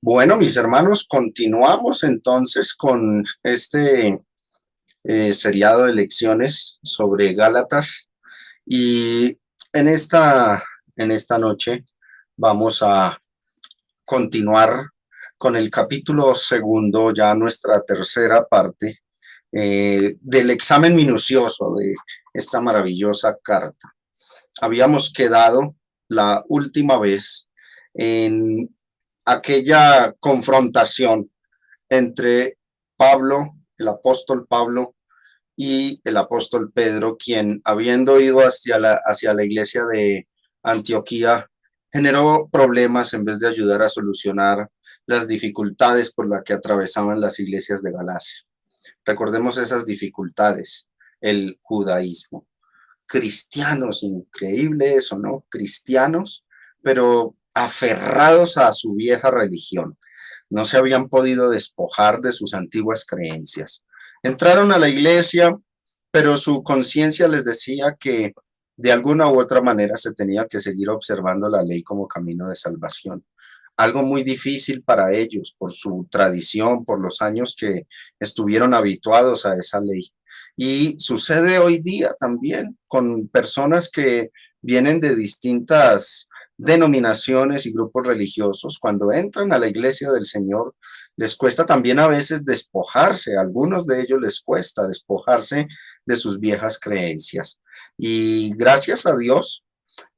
Bueno, mis hermanos, continuamos entonces con este seriado de lecciones sobre Gálatas y en esta, en esta noche vamos a continuar con el capítulo segundo, ya nuestra tercera parte del examen minucioso de esta maravillosa carta. Habíamos quedado la última vez en aquella confrontación entre Pablo, el apóstol Pablo, y el apóstol Pedro, quien habiendo ido hacia la iglesia de Antioquía, generó problemas en vez de ayudar a solucionar las dificultades por las que atravesaban las iglesias de Galacia. Recordemos esas dificultades, el judaísmo. Cristianos, increíble eso, ¿no? Cristianos, pero aferrados a su vieja religión. No se habían podido despojar de sus antiguas creencias. Entraron a la iglesia, pero su conciencia les decía que de alguna u otra manera se tenía que seguir observando la ley como camino de salvación. Algo muy difícil para ellos por su tradición, por los años que estuvieron habituados a esa ley. Y sucede hoy día también con personas que vienen de distintas denominaciones y grupos religiosos. Cuando entran a la iglesia del Señor, les cuesta también a veces despojarse, a algunos de ellos les cuesta despojarse de sus viejas creencias. Y gracias a Dios,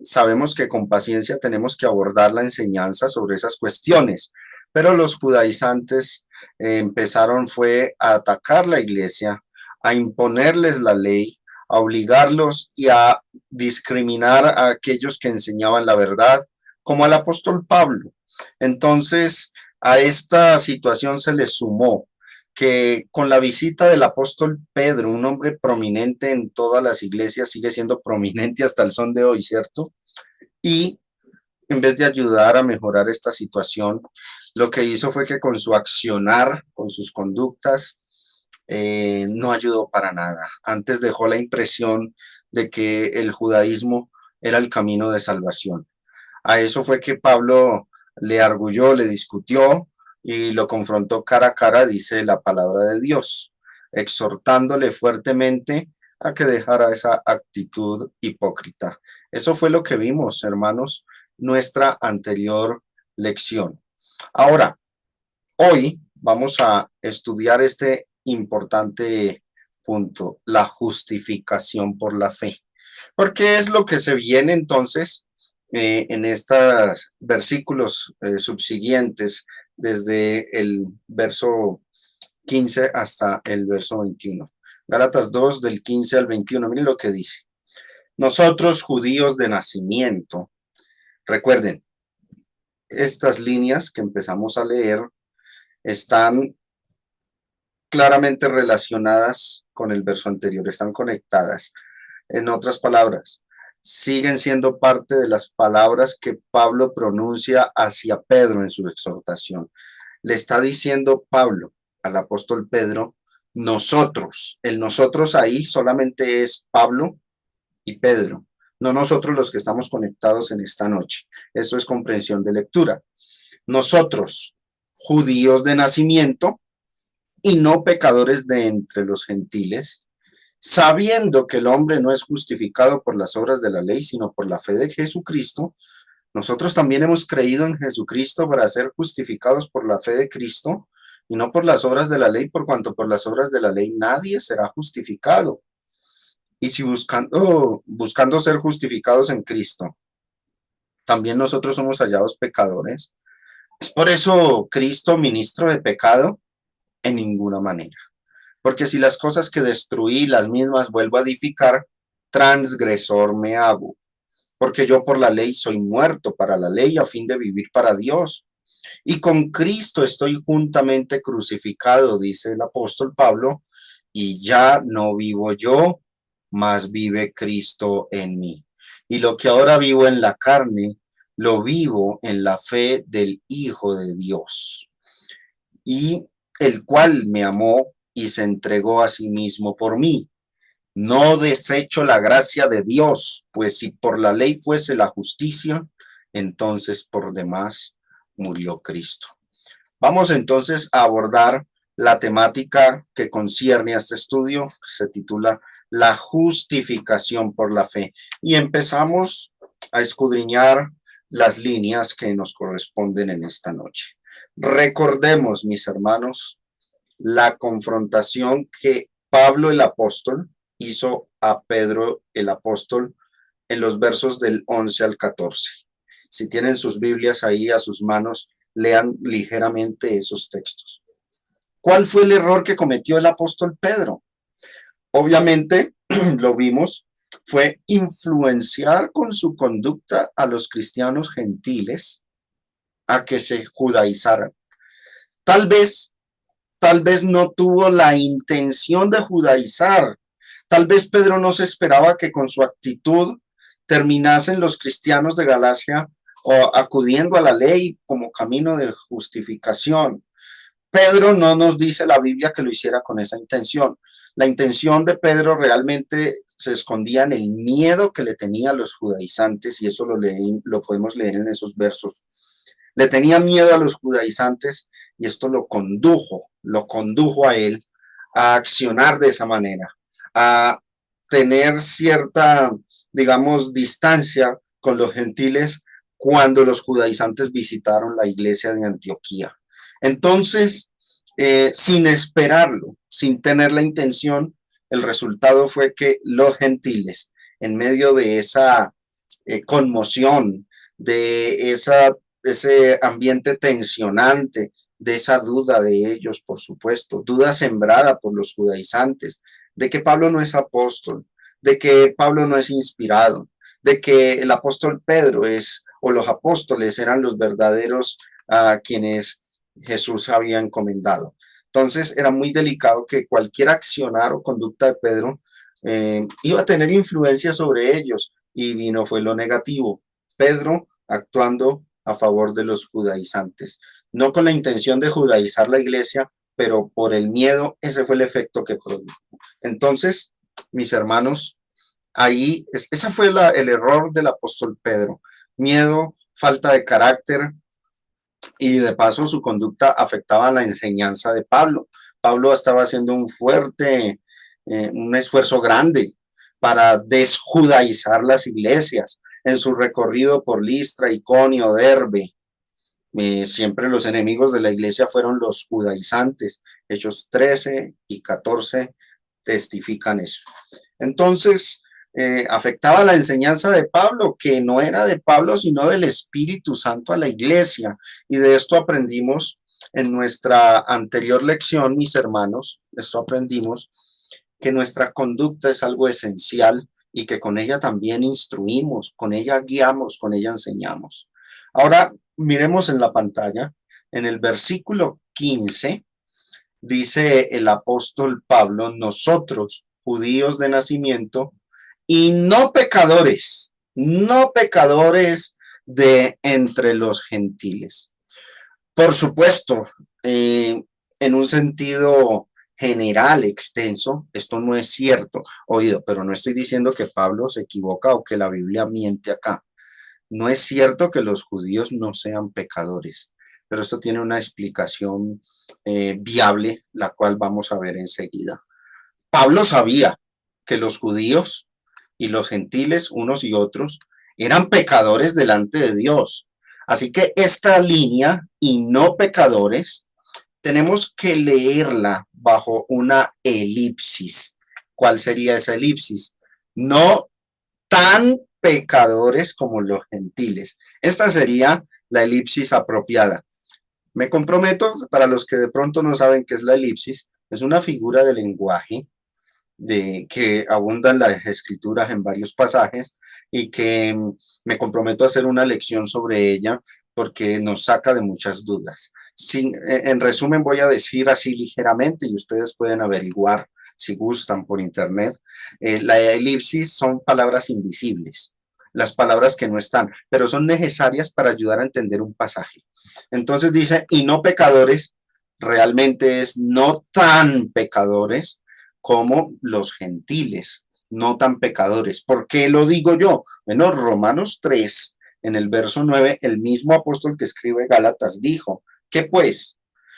sabemos que con paciencia tenemos que abordar la enseñanza sobre esas cuestiones, pero los judaizantes empezaron fue a atacar la iglesia, a imponerles la ley, a obligarlos y a discriminar a aquellos que enseñaban la verdad, como al apóstol Pablo. Entonces, a esta situación se le sumó que con la visita del apóstol Pedro, un hombre prominente en todas las iglesias, sigue siendo prominente hasta el son de hoy, ¿cierto? Y en vez de ayudar a mejorar esta situación, lo que hizo fue que con su accionar, con sus conductas, no ayudó para nada. Antes dejó la impresión de que el judaísmo era el camino de salvación. A eso fue que Pablo le arguyó, le discutió y lo confrontó cara a cara, dice la palabra de Dios, exhortándole fuertemente a que dejara esa actitud hipócrita. Eso fue lo que vimos, hermanos, nuestra anterior lección. Ahora, hoy vamos a estudiar este importante punto, la justificación por la fe. Porque es lo que se viene entonces en estos versículos subsiguientes, desde el verso 15 hasta el verso 21. Gálatas 2 del 15 al 21, miren lo que dice. Nosotros, judíos de nacimiento, recuerden, estas líneas que empezamos a leer están claramente relacionadas con el verso anterior, están conectadas. En otras palabras, siguen siendo parte de las palabras que Pablo pronuncia hacia Pedro en su exhortación. Le está diciendo Pablo al apóstol Pedro, nosotros. El nosotros ahí solamente es Pablo y Pedro, no nosotros los que estamos conectados en esta noche. Esto es comprensión de lectura. Nosotros, judíos de nacimiento y no pecadores de entre los gentiles, sabiendo que el hombre no es justificado por las obras de la ley, sino por la fe de Jesucristo, nosotros también hemos creído en Jesucristo para ser justificados por la fe de Cristo y no por las obras de la ley, por cuanto por las obras de la ley nadie será justificado. Y si buscando ser justificados en Cristo, también nosotros somos hallados pecadores, ¿es por eso Cristo ministro de pecado? En ninguna manera. Porque si las cosas que destruí, las mismas vuelvo a edificar, transgresor me hago. Porque yo por la ley soy muerto para la ley a fin de vivir para Dios. Y con Cristo estoy juntamente crucificado, dice el apóstol Pablo, y ya no vivo yo, mas vive Cristo en mí. Y lo que ahora vivo en la carne, lo vivo en la fe del Hijo de Dios. Y el cual me amó y se entregó a sí mismo por mí. No desecho la gracia de Dios, pues si por la ley fuese la justicia, entonces por demás murió Cristo. Vamos entonces a abordar la temática que concierne a este estudio, que se titula La justificación por la fe. Y empezamos a escudriñar las líneas que nos corresponden en esta noche. Recordemos, mis hermanos, la confrontación que Pablo el apóstol hizo a Pedro el apóstol en los versos del 11 al 14. Si tienen sus Biblias ahí a sus manos, lean ligeramente esos textos. ¿Cuál fue el error que cometió el apóstol Pedro? Obviamente, lo vimos, fue influenciar con su conducta a los cristianos gentiles a que se judaizaran. Tal vez no tuvo la intención de judaizar. Tal vez Pedro no se esperaba que con su actitud terminasen los cristianos de Galacia o acudiendo a la ley como camino de justificación. Pedro no nos dice la Biblia que lo hiciera con esa intención. La intención de Pedro realmente se escondía en el miedo que le tenía a los judaizantes, y eso lo podemos leer en esos versos. Le tenía miedo a los judaizantes y esto lo condujo a él a accionar de esa manera, a tener cierta, digamos, distancia con los gentiles cuando los judaizantes visitaron la iglesia de Antioquía. Entonces, sin esperarlo, sin tener la intención, el resultado fue que los gentiles, en medio de esa conmoción, de ese ambiente tensionante, de esa duda de ellos, por supuesto, duda sembrada por los judaizantes, de que Pablo no es apóstol, de que Pablo no es inspirado, de que el apóstol Pedro o los apóstoles eran los verdaderos a quienes Jesús había encomendado. Entonces era muy delicado que cualquier accionar o conducta de Pedro iba a tener influencia sobre ellos, y vino fue lo negativo. Pedro actuando a favor de los judaizantes, no con la intención de judaizar la iglesia, pero por el miedo. Ese fue el efecto que produjo. Entonces, mis hermanos, ese fue el error del apóstol Pedro: miedo, falta de carácter, y de paso su conducta afectaba la enseñanza de Pablo. Pablo estaba haciendo un esfuerzo grande para desjudaizar las iglesias en su recorrido por Listra, Iconio, Derbe. Siempre los enemigos de la iglesia fueron los judaizantes. Hechos 13 y 14 testifican eso. Entonces, afectaba la enseñanza de Pablo, que no era de Pablo, sino del Espíritu Santo a la iglesia. Y de esto aprendimos en nuestra anterior lección, mis hermanos. Esto aprendimos que nuestra conducta es algo esencial y que con ella también instruimos, con ella guiamos, con ella enseñamos. Ahora miremos en la pantalla, en el versículo 15, dice el apóstol Pablo: nosotros, judíos de nacimiento, y no pecadores de entre los gentiles. Por supuesto, en un sentido general, extenso, esto no es cierto, oído, pero no estoy diciendo que Pablo se equivoca o que la Biblia miente acá. No es cierto que los judíos no sean pecadores, pero esto tiene una explicación viable, la cual vamos a ver enseguida. Pablo sabía que los judíos y los gentiles, unos y otros, eran pecadores delante de Dios. Así que esta línea, y no pecadores, tenemos que leerla bajo una elipsis. ¿Cuál sería esa elipsis? No tan pecadores como los gentiles. Esta sería la elipsis apropiada. Me comprometo, para los que de pronto no saben qué es la elipsis, es una figura de lenguaje que abunda en las escrituras en varios pasajes, y que me comprometo a hacer una lección sobre ella porque nos saca de muchas dudas. En resumen, voy a decir así ligeramente, y ustedes pueden averiguar si gustan por internet. La elipsis son palabras invisibles, las palabras que no están, pero son necesarias para ayudar a entender un pasaje. Entonces dice, y no pecadores, realmente es no tan pecadores como los gentiles, no tan pecadores. ¿Por qué lo digo yo? Bueno, Romanos 3, en el verso 9, el mismo apóstol que escribe Gálatas dijo, ¿qué pues?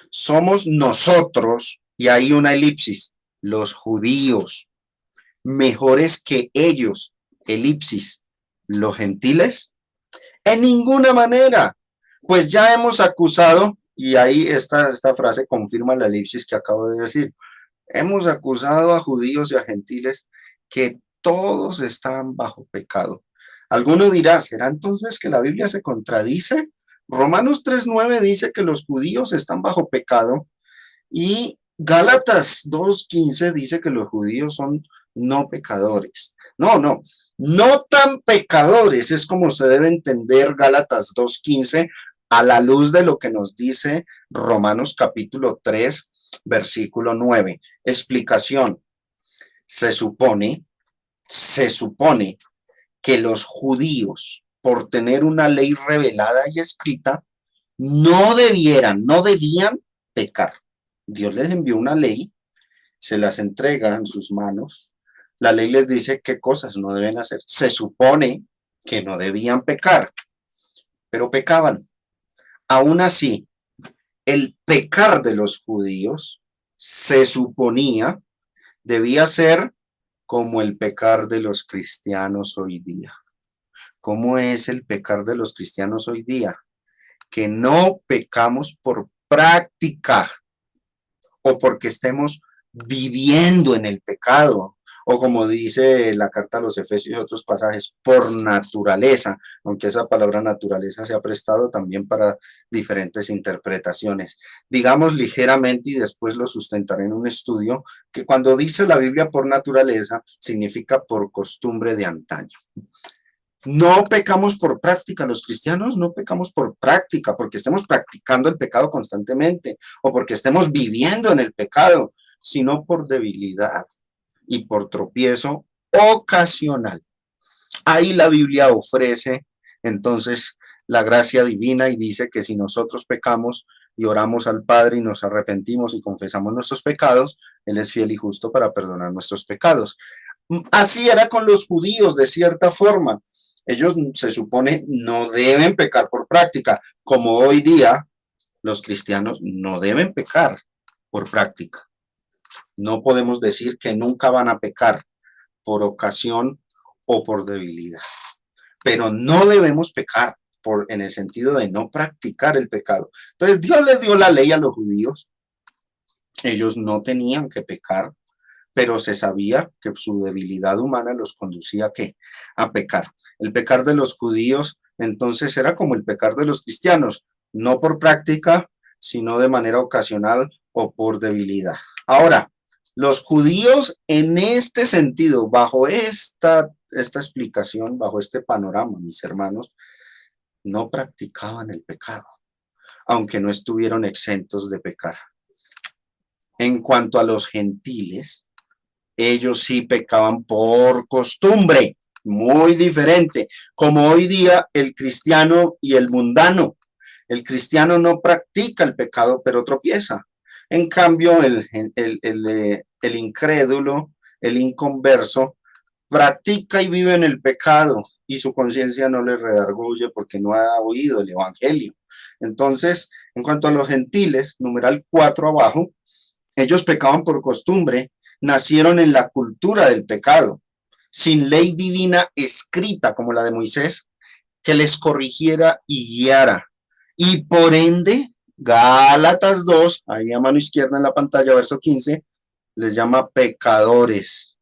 Somos nosotros, y hay una elipsis, los judíos, mejores que ellos, elipsis, los gentiles. En ninguna manera, pues ya hemos acusado, y ahí esta frase confirma la elipsis que acabo de decir, hemos acusado a judíos y a gentiles que todos están bajo pecado. Alguno dirá, ¿será entonces que la Biblia se contradice? Romanos 3:9 dice que los judíos están bajo pecado y Gálatas 2:15 dice que los judíos son no pecadores. No tan pecadores, es como se debe entender Gálatas 2:15 a la luz de lo que nos dice Romanos capítulo 3, versículo 9. Explicación. Se supone, se supone que los judíos, por tener una ley revelada y escrita, no debían pecar. Dios les envió una ley, se las entrega en sus manos. La ley les dice qué cosas no deben hacer. Se supone que no debían pecar, pero pecaban. Aún así, el pecar de los judíos se suponía debía ser como el pecar de los cristianos hoy día. ¿Cómo es el pecar de los cristianos hoy día? Que no pecamos por práctica o porque estemos viviendo en el pecado, o como dice la carta a los Efesios y otros pasajes, por naturaleza, aunque esa palabra naturaleza se ha prestado también para diferentes interpretaciones. Digamos ligeramente, y después lo sustentaré en un estudio, que cuando dice la Biblia por naturaleza, significa por costumbre de antaño. No pecamos por práctica, los cristianos no pecamos por práctica, porque estemos practicando el pecado constantemente o porque estemos viviendo en el pecado, sino por debilidad y por tropiezo ocasional. Ahí la Biblia ofrece entonces la gracia divina y dice que si nosotros pecamos y oramos al Padre y nos arrepentimos y confesamos nuestros pecados, Él es fiel y justo para perdonar nuestros pecados. Así era con los judíos, de cierta forma. Ellos se supone no deben pecar por práctica, como hoy día los cristianos no deben pecar por práctica. No podemos decir que nunca van a pecar por ocasión o por debilidad, pero no debemos pecar en el sentido de no practicar el pecado. Entonces Dios les dio la ley a los judíos, ellos no tenían que pecar, pero se sabía que su debilidad humana los conducía ¿a qué? A pecar. El pecar de los judíos entonces era como el pecar de los cristianos, no por práctica, sino de manera ocasional o por debilidad. Ahora, los judíos en este sentido, bajo esta explicación, bajo este panorama, mis hermanos, no practicaban el pecado, aunque no estuvieron exentos de pecar. En cuanto a los gentiles, ellos sí pecaban por costumbre, muy diferente, como hoy día el cristiano y el mundano. El cristiano no practica el pecado, pero tropieza. En cambio, el incrédulo, el inconverso, practica y vive en el pecado y su conciencia no le redarguye porque no ha oído el evangelio. Entonces, en cuanto a los gentiles, numeral 4 abajo, ellos pecaban por costumbre, nacieron en la cultura del pecado, sin ley divina escrita como la de Moisés, que les corrigiera y guiara. Y por ende, Gálatas 2, ahí a mano izquierda en la pantalla, verso 15, les llama pecadores,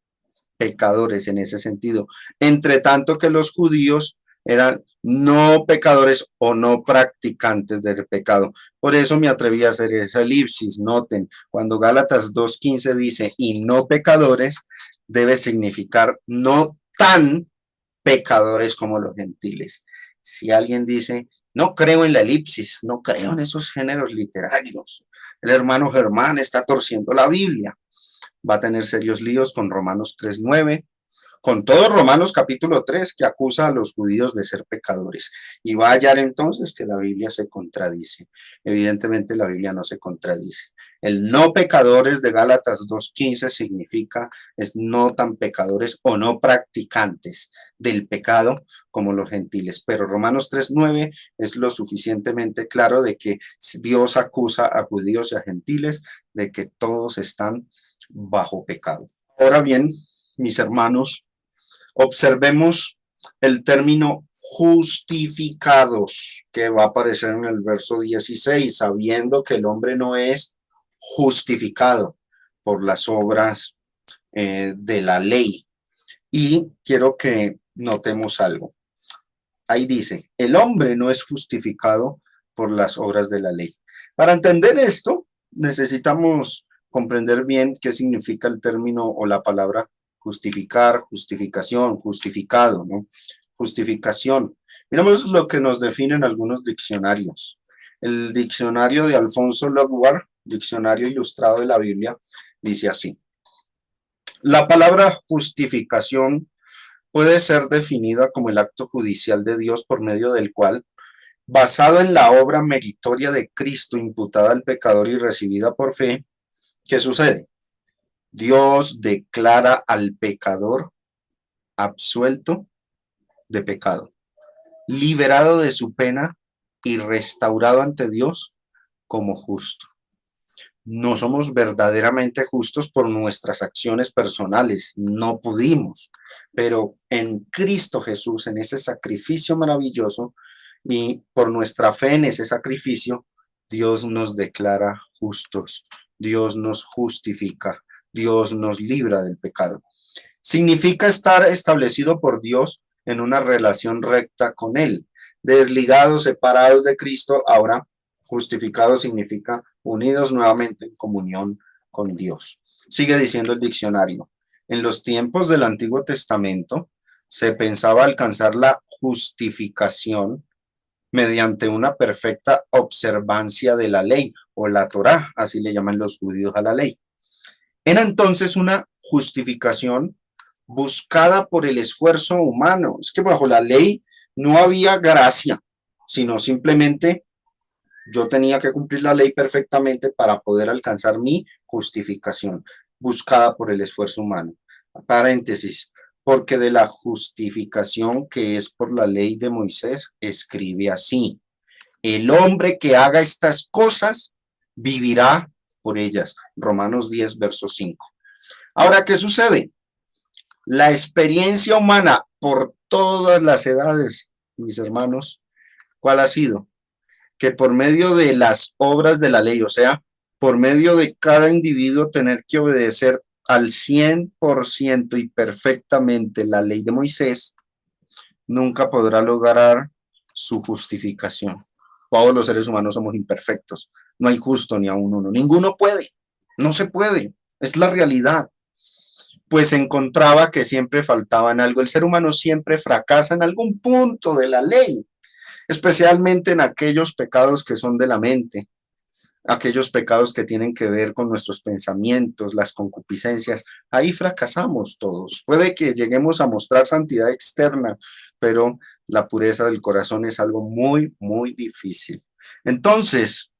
pecadores en ese sentido. Entre tanto que los judíos eran no pecadores o no practicantes del pecado. Por eso me atreví a hacer esa elipsis. Noten, cuando Gálatas 2:15 dice y no pecadores, debe significar no tan pecadores como los gentiles. Si alguien dice, no creo en la elipsis, no creo en esos géneros literarios, el hermano Germán está torciendo la Biblia, va a tener serios líos con Romanos 3:9 con todo Romanos capítulo 3 que acusa a los judíos de ser pecadores. Y va a hallar entonces que la Biblia se contradice. Evidentemente la Biblia no se contradice. El no pecadores de Gálatas 2:15 significa es no tan pecadores o no practicantes del pecado como los gentiles. Pero Romanos 3:9 es lo suficientemente claro de que Dios acusa a judíos y a gentiles de que todos están bajo pecado. Ahora bien, mis hermanos, observemos el término justificados que va a aparecer en el verso 16, sabiendo que el hombre no es justificado por las obras de la ley. Y quiero que notemos algo. Ahí dice, el hombre no es justificado por las obras de la ley. Para entender esto, necesitamos comprender bien qué significa el término o la palabra justificar, justificación, justificado, ¿no? Justificación. Miramos lo que nos definen algunos diccionarios. El diccionario de Alfonso Lockwood, diccionario ilustrado de la Biblia, dice así. La palabra justificación puede ser definida como el acto judicial de Dios por medio del cual, basado en la obra meritoria de Cristo imputada al pecador y recibida por fe, ¿qué sucede? Dios declara al pecador absuelto de pecado, liberado de su pena y restaurado ante Dios como justo. No somos verdaderamente justos por nuestras acciones personales, no pudimos, pero en Cristo Jesús, en ese sacrificio maravilloso y por nuestra fe en ese sacrificio, Dios nos declara justos, Dios nos justifica, Dios nos libra del pecado. Significa estar establecido por Dios en una relación recta con Él. Desligados, separados de Cristo, ahora justificados significa unidos nuevamente en comunión con Dios. Sigue diciendo el diccionario. En los tiempos del Antiguo Testamento se pensaba alcanzar la justificación mediante una perfecta observancia de la ley o la Torá, así le llaman los judíos a la ley. Era entonces una justificación buscada por el esfuerzo humano. Es que bajo la ley no había gracia, sino simplemente yo tenía que cumplir la ley perfectamente para poder alcanzar mi justificación, buscada por el esfuerzo humano. Paréntesis, porque de la justificación que es por la ley de Moisés, escribe así: el hombre que haga estas cosas vivirá por ellas. Romanos 10, verso 5. Ahora, ¿qué sucede? La experiencia humana por todas las edades, mis hermanos, ¿cuál ha sido? Que por medio de las obras de la ley, o sea, por medio de cada individuo tener que obedecer al 100% y perfectamente la ley de Moisés, nunca podrá lograr su justificación. Todos los seres humanos somos imperfectos. No hay justo ni a uno. Ninguno puede. No se puede. Es la realidad. Pues encontraba que siempre faltaba en algo. El ser humano siempre fracasa en algún punto de la ley, especialmente en aquellos pecados que son de la mente, aquellos pecados que tienen que ver con nuestros pensamientos, las concupiscencias. Ahí fracasamos todos. Puede que lleguemos a mostrar santidad externa, pero la pureza del corazón es algo muy, muy difícil. Entonces,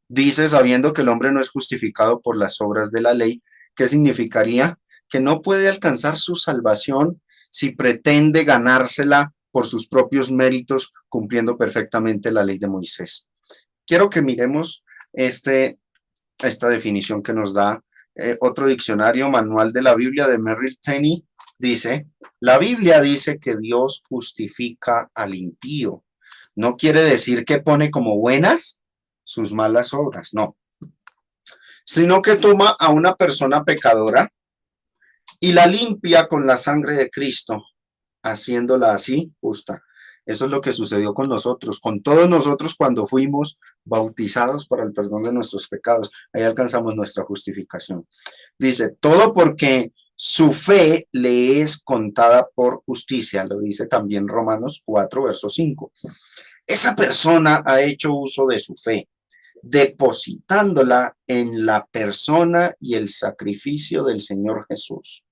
dice, sabiendo que el hombre no es justificado por las obras de la ley, ¿qué significaría? Que no puede alcanzar su salvación si pretende ganársela por sus propios méritos, cumpliendo perfectamente la ley de Moisés. Quiero que miremos esta definición que nos da otro diccionario, Manual de la Biblia de Merrill Tenney. Dice, la Biblia dice que Dios justifica al impío. No quiere decir que pone como buenas sus malas obras, no, sino que toma a una persona pecadora y la limpia con la sangre de Cristo, haciéndola así justa. Eso es lo que sucedió con nosotros, con todos nosotros cuando fuimos bautizados para el perdón de nuestros pecados. Ahí alcanzamos nuestra justificación. Dice, todo porque su fe le es contada por justicia. Lo dice también Romanos 4, verso 5. Esa persona ha hecho uso de su fe, depositándola en la persona y el sacrificio del Señor Jesús.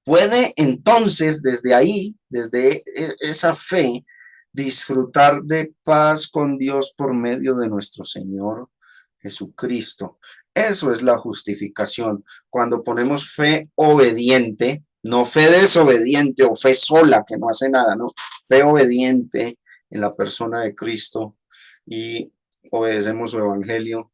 puede entonces desde ahí, desde esa fe, disfrutar de paz con Dios por medio de nuestro Señor Jesucristo. Eso es la justificación. Cuando ponemos fe obediente, no fe desobediente o fe sola que no hace nada, ¿no? Fe obediente en la persona de Cristo y obedecemos su evangelio,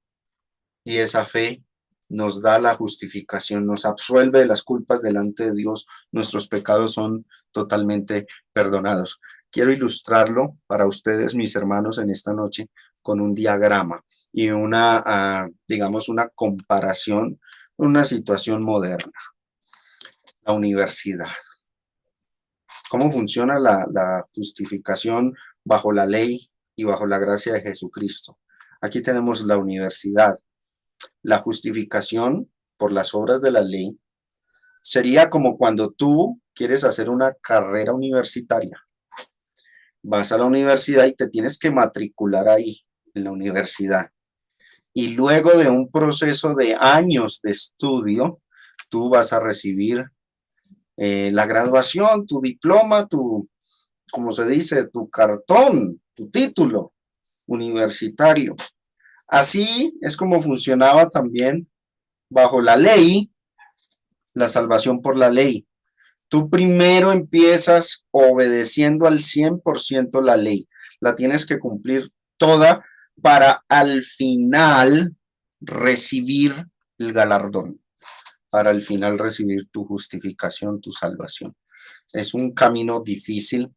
y esa fe nos da la justificación, nos absuelve de las culpas delante de Dios, nuestros pecados son totalmente perdonados. Quiero ilustrarlo para ustedes, mis hermanos, en esta noche con un diagrama y digamos, una comparación, una situación moderna. La universidad. ¿Cómo funciona la justificación bajo la ley y bajo la gracia de Jesucristo? Aquí tenemos la universidad. La justificación por las obras de la ley sería como cuando tú quieres hacer una carrera universitaria. Vas a la universidad y te tienes que matricular ahí, en la universidad. Y luego de un proceso de años de estudio, tú vas a recibir la graduación, tu diploma, como se dice, tu cartón, tu título universitario. Así es como funcionaba también bajo la ley, la salvación por la ley. Tú primero empiezas obedeciendo al 100% la ley. La tienes que cumplir toda para al final recibir el galardón, para al final recibir tu justificación, tu salvación. Es un camino difícil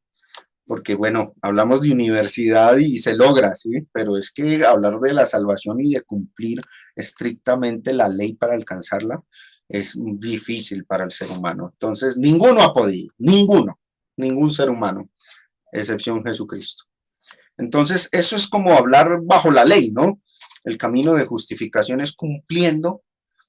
porque, bueno, hablamos de universidad y se logra, ¿sí? Pero es que hablar de la salvación y de cumplir estrictamente la ley para alcanzarla es difícil para el ser humano. Entonces, ninguno ha podido, ningún ser humano, excepción Jesucristo. Entonces, eso es como hablar bajo la ley, ¿no? El camino de justificación es cumpliendo,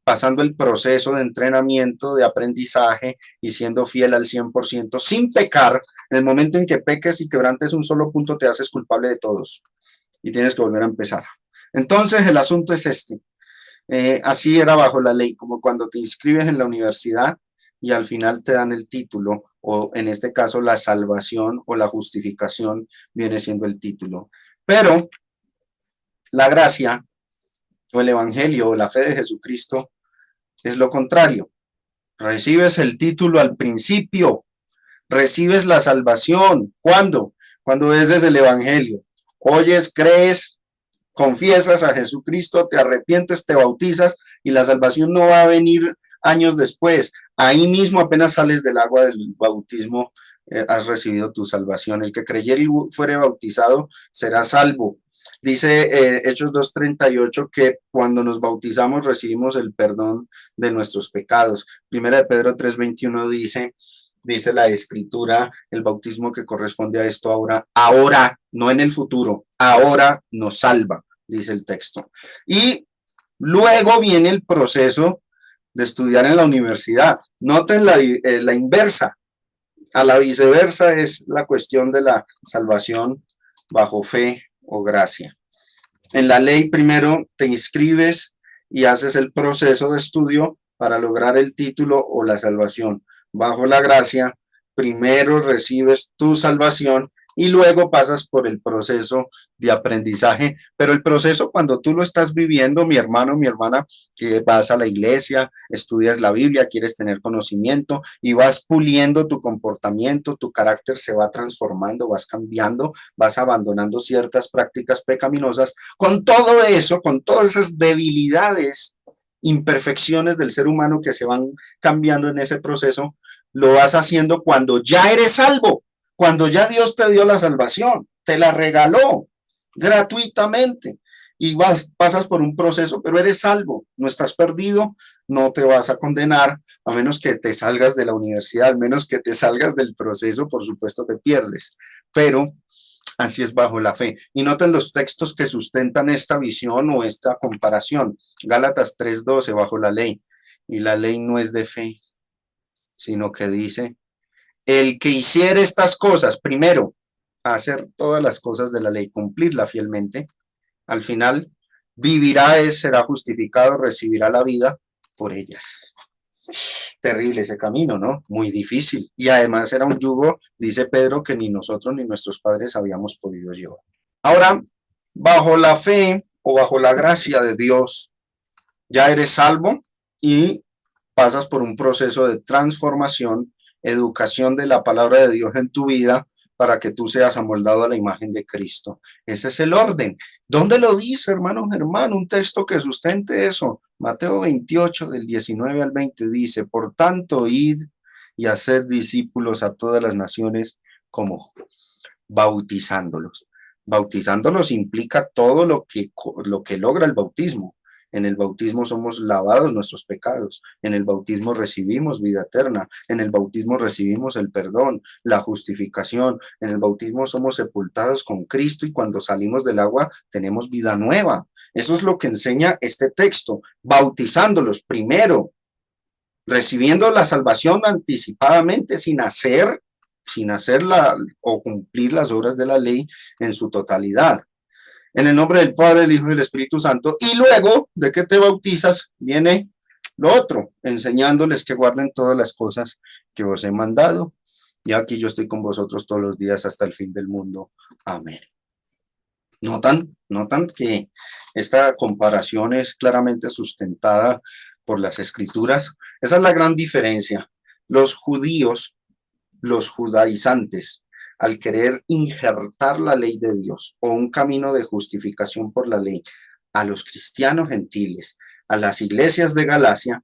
pasando el proceso de entrenamiento, de aprendizaje y siendo fiel al 100%, sin pecar. En el momento en que peques y quebrantes un solo punto, te haces culpable de todos y tienes que volver a empezar. Entonces, el asunto es este. Así era bajo la ley, como cuando te inscribes en la universidad y al final te dan el título, o en este caso la salvación o la justificación viene siendo el título. Pero la gracia o el evangelio o la fe de Jesucristo es lo contrario. Recibes el título al principio, recibes la salvación. ¿Cuándo? Cuando es desde el evangelio. Oyes, crees, confiesas a Jesucristo, te arrepientes, te bautizas y la salvación no va a venir años después. Ahí mismo apenas sales del agua del bautismo, has recibido tu salvación. El que creyere y fuere bautizado será salvo. Dice Hechos 2:38 que cuando nos bautizamos recibimos el perdón de nuestros pecados. Primera de Pedro 3:21 dice la escritura, el bautismo que corresponde a esto ahora, no en el futuro, ahora nos salva, dice el texto. Y luego viene el proceso de estudiar en la universidad. Noten la inversa. A la viceversa es la cuestión de la salvación bajo fe o gracia. En la ley primero te inscribes y haces el proceso de estudio para lograr el título o la salvación. Bajo la gracia, primero recibes tu salvación y luego pasas por el proceso de aprendizaje, pero el proceso cuando tú lo estás viviendo, mi hermano, mi hermana, que vas a la iglesia, estudias la Biblia, quieres tener conocimiento y vas puliendo tu comportamiento, tu carácter se va transformando, vas cambiando, vas abandonando ciertas prácticas pecaminosas, con todo eso, con todas esas debilidades, imperfecciones del ser humano que se van cambiando en ese proceso, lo vas haciendo cuando ya eres salvo, cuando ya Dios te dio la salvación, te la regaló gratuitamente y pasas por un proceso, pero eres salvo, no estás perdido, no te vas a condenar, a menos que te salgas de la universidad, al menos que te salgas del proceso, por supuesto te pierdes, pero así es bajo la fe. Y noten los textos que sustentan esta visión o esta comparación. Gálatas 3:12, bajo la ley. Y la ley no es de fe, sino que dice, el que hiciere estas cosas, primero, hacer todas las cosas de la ley, cumplirla fielmente, al final vivirá, será justificado, recibirá la vida por ellas. Terrible ese camino, ¿no? Muy difícil. Y además era un yugo, dice Pedro, que ni nosotros ni nuestros padres habíamos podido llevar. Ahora, bajo la fe o bajo la gracia de Dios, ya eres salvo y pasas por un proceso de transformación, educación de la palabra de Dios en tu vida para que tú seas amoldado a la imagen de Cristo. Ese es el orden. ¿Dónde lo dice, hermano Germán? Un texto que sustente eso. Mateo 28, del 19 al 20 dice, por tanto, id y haced discípulos a todas las naciones como bautizándolos. Bautizándolos implica todo lo que logra el bautismo. En el bautismo somos lavados nuestros pecados. En el bautismo recibimos vida eterna. En el bautismo recibimos el perdón, la justificación. En el bautismo somos sepultados con Cristo y cuando salimos del agua tenemos vida nueva. Eso es lo que enseña este texto. Bautizándolos primero, recibiendo la salvación anticipadamente sin hacerla o cumplir las obras de la ley en su totalidad. En el nombre del Padre, del Hijo y del Espíritu Santo. Y luego de que te bautizas, viene lo otro, enseñándoles que guarden todas las cosas que os he mandado. Y aquí yo estoy con vosotros todos los días hasta el fin del mundo. Amén. Notan que esta comparación es claramente sustentada por las escrituras. Esa es la gran diferencia. Los judíos, los judaizantes, al querer injertar la ley de Dios o un camino de justificación por la ley a los cristianos gentiles, a las iglesias de Galacia,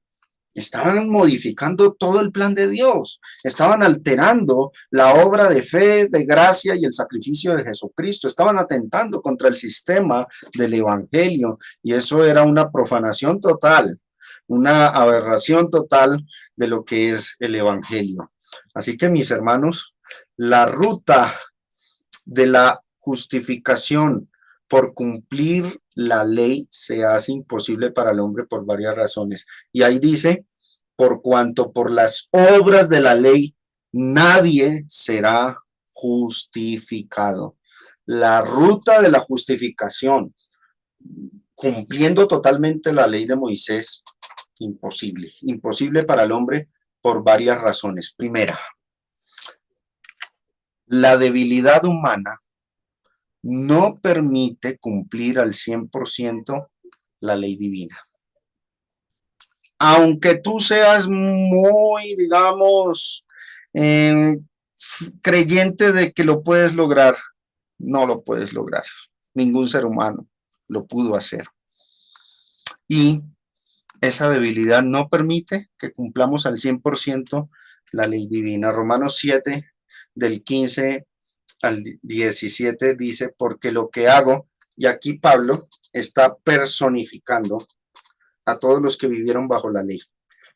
estaban modificando todo el plan de Dios, estaban alterando la obra de fe, de gracia y el sacrificio de Jesucristo, estaban atentando contra el sistema del evangelio y eso era una profanación total, una aberración total de lo que es el evangelio. Así que mis hermanos, la ruta de la justificación por cumplir la ley se hace imposible para el hombre por varias razones. Y ahí dice, por cuanto por las obras de la ley nadie será justificado. La ruta de la justificación, cumpliendo totalmente la ley de Moisés, imposible. Imposible para el hombre por varias razones. Primera, la debilidad humana no permite cumplir al 100% la ley divina. Aunque tú seas muy, digamos, creyente de que lo puedes lograr, no lo puedes lograr. Ningún ser humano lo pudo hacer. Y esa debilidad no permite que cumplamos al 100% la ley divina. Romanos 7, del 15 al 17 dice, porque lo que hago, y aquí Pablo está personificando a todos los que vivieron bajo la ley.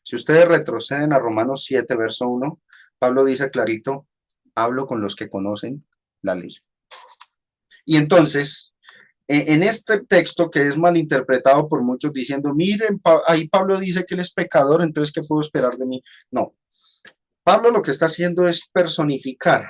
Si ustedes retroceden a Romanos 7, verso 1, Pablo dice clarito, hablo con los que conocen la ley. Y entonces, en este texto que es malinterpretado por muchos diciendo, miren, ahí Pablo dice que él es pecador, entonces, ¿qué puedo esperar de mí? No, Pablo lo que está haciendo es personificar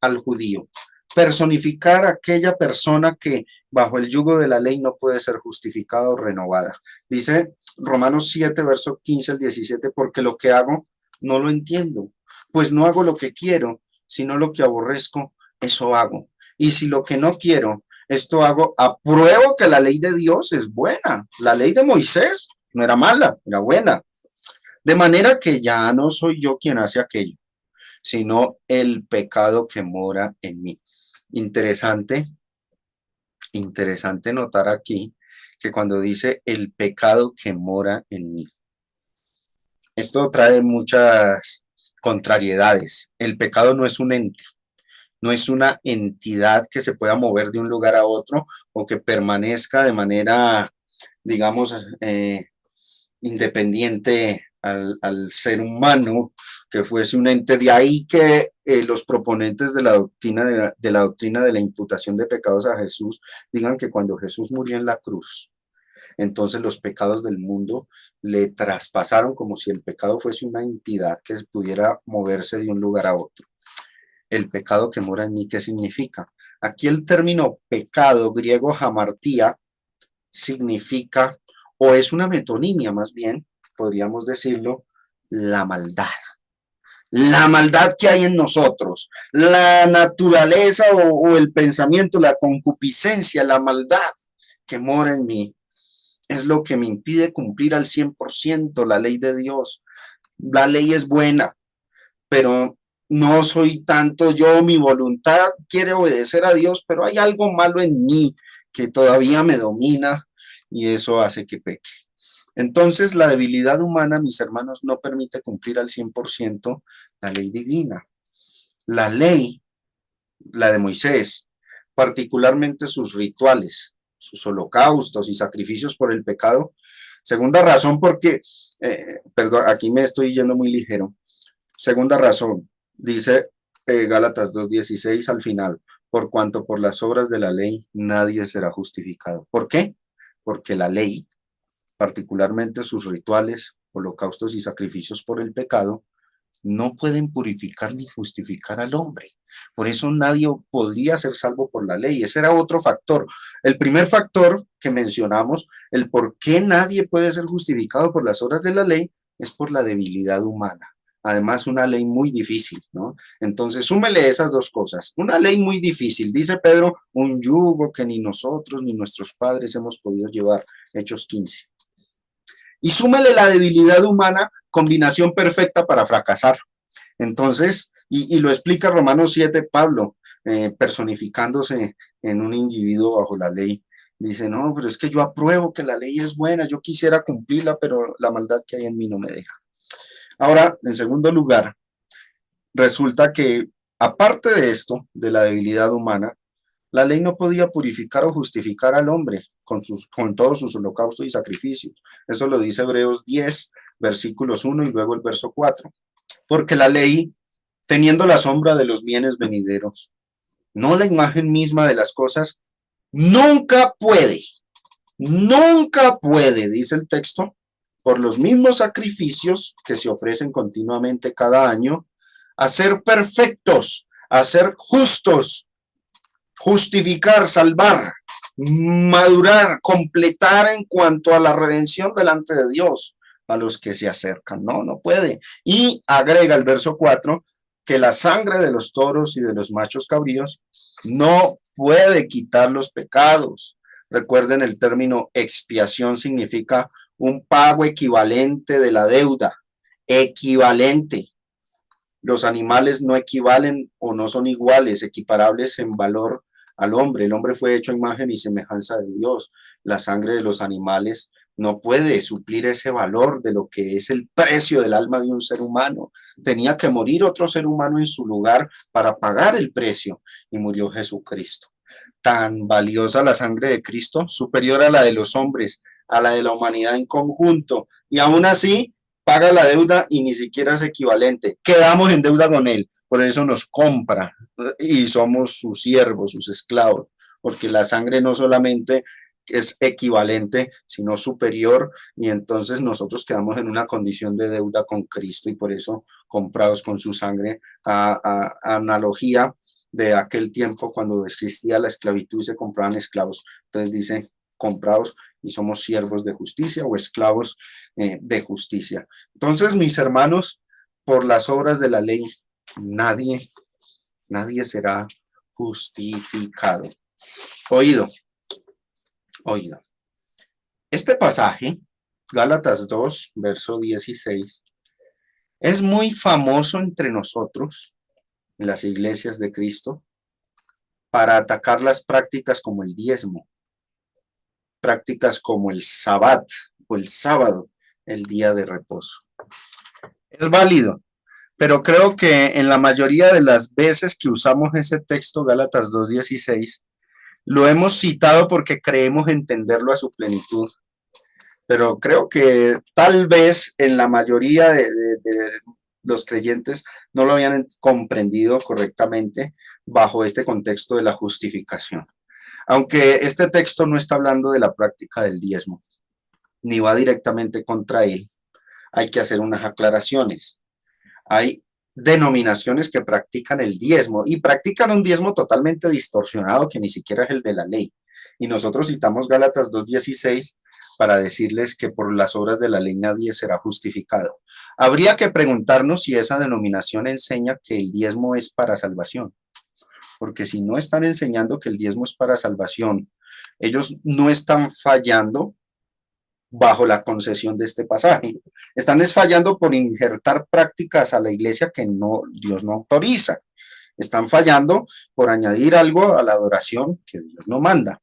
al judío, personificar a aquella persona que bajo el yugo de la ley no puede ser justificada o renovada. Dice Romanos 7, verso 15 al 17, porque lo que hago no lo entiendo, pues no hago lo que quiero, sino lo que aborrezco, eso hago. Y si lo que no quiero, esto hago, apruebo que la ley de Dios es buena. La ley de Moisés no era mala, era buena. De manera que ya no soy yo quien hace aquello, sino el pecado que mora en mí. Interesante notar aquí que cuando dice el pecado que mora en mí, esto trae muchas contrariedades. El pecado no es un ente, no es una entidad que se pueda mover de un lugar a otro o que permanezca de manera, digamos, independiente al ser humano, que fuese un ente. De ahí que los proponentes de la doctrina de la imputación de pecados a Jesús digan que cuando Jesús murió en la cruz, entonces los pecados del mundo le traspasaron como si el pecado fuese una entidad que pudiera moverse de un lugar a otro. El pecado que mora en mí, ¿qué significa? Aquí el término pecado griego hamartía significa, o es una metonimia más bien, podríamos decirlo, la maldad. La maldad que hay en nosotros, la naturaleza o el pensamiento, la concupiscencia, la maldad que mora en mí, es lo que me impide cumplir al 100% la ley de Dios. La ley es buena, pero no soy tanto yo, mi voluntad quiere obedecer a Dios, pero hay algo malo en mí que todavía me domina y eso hace que peque. Entonces, la debilidad humana, mis hermanos, no permite cumplir al 100% la ley divina. La ley, la de Moisés, particularmente sus rituales, sus holocaustos y sacrificios por el pecado. Segunda razón, porque, perdón, aquí me estoy yendo muy ligero. Segunda razón, dice Gálatas 2:16 al final, por cuanto por las obras de la ley nadie será justificado. ¿Por qué? Porque la ley, particularmente sus rituales, holocaustos y sacrificios por el pecado, no pueden purificar ni justificar al hombre. Por eso nadie podría ser salvo por la ley. Ese era otro factor. El primer factor que mencionamos, el por qué nadie puede ser justificado por las obras de la ley, es por la debilidad humana. Además, una ley muy difícil, ¿no? Entonces, súmele esas dos cosas. Una ley muy difícil, dice Pedro, un yugo que ni nosotros ni nuestros padres hemos podido llevar, Hechos 15. Y súmele la debilidad humana, combinación perfecta para fracasar. Entonces, y lo explica Romanos 7, Pablo, personificándose en un individuo bajo la ley. Dice, no, pero es que yo apruebo que la ley es buena, yo quisiera cumplirla, pero la maldad que hay en mí no me deja. Ahora, en segundo lugar, resulta que aparte de esto, de la debilidad humana, la ley no podía purificar o justificar al hombre con todos sus holocaustos y sacrificios. Eso lo dice Hebreos 10, versículos 1 y luego el verso 4. Porque la ley, teniendo la sombra de los bienes venideros, no la imagen misma de las cosas, nunca puede, dice el texto, por los mismos sacrificios que se ofrecen continuamente cada año, a ser perfectos, a ser justos, justificar, salvar, madurar, completar en cuanto a la redención delante de Dios a los que se acercan. No puede. Y agrega el verso 4 que la sangre de los toros y de los machos cabríos no puede quitar los pecados. Recuerden, el término expiación significa un pago equivalente de la deuda, equivalente. Los animales no equivalen o no son iguales, equiparables en valor al hombre. El hombre fue hecho a imagen y semejanza de Dios. La sangre de los animales no puede suplir ese valor de lo que es el precio del alma de un ser humano. Tenía que morir otro ser humano en su lugar para pagar el precio, y murió Jesucristo. Tan valiosa la sangre de Cristo, superior a la de los hombres, a la de la humanidad en conjunto, y aún así paga la deuda y ni siquiera es equivalente. Quedamos en deuda con él, por eso nos compra y somos sus siervos, sus esclavos, porque la sangre no solamente es equivalente, sino superior, y entonces nosotros quedamos en una condición de deuda con Cristo y por eso comprados con su sangre, a analogía de aquel tiempo cuando existía la esclavitud y se compraban esclavos. Entonces dice, comprados y somos siervos de justicia o esclavos de justicia. Entonces, mis hermanos, por las obras de la ley, nadie será justificado. Oído. Este pasaje, Gálatas 2, verso 16, es muy famoso entre nosotros, en las iglesias de Cristo, para atacar las prácticas como el diezmo, prácticas como el sabbat o el sábado, el día de reposo. Es válido, pero creo que en la mayoría de las veces que usamos ese texto, Gálatas 2:16, lo hemos citado porque creemos entenderlo a su plenitud. Pero creo que tal vez en la mayoría de los creyentes no lo habían comprendido correctamente bajo este contexto de la justificación. Aunque este texto no está hablando de la práctica del diezmo, ni va directamente contra él, hay que hacer unas aclaraciones. Hay denominaciones que practican el diezmo y practican un diezmo totalmente distorsionado que ni siquiera es el de la ley. Y nosotros citamos Gálatas 2:16 para decirles que por las obras de la ley nadie será justificado. Habría que preguntarnos si esa denominación enseña que el diezmo es para salvación, porque si no están enseñando que el diezmo es para salvación, ellos no están fallando bajo la concesión de este pasaje. Están fallando por injertar prácticas a la iglesia que no, Dios no autoriza. Están fallando por añadir algo a la adoración que Dios no manda.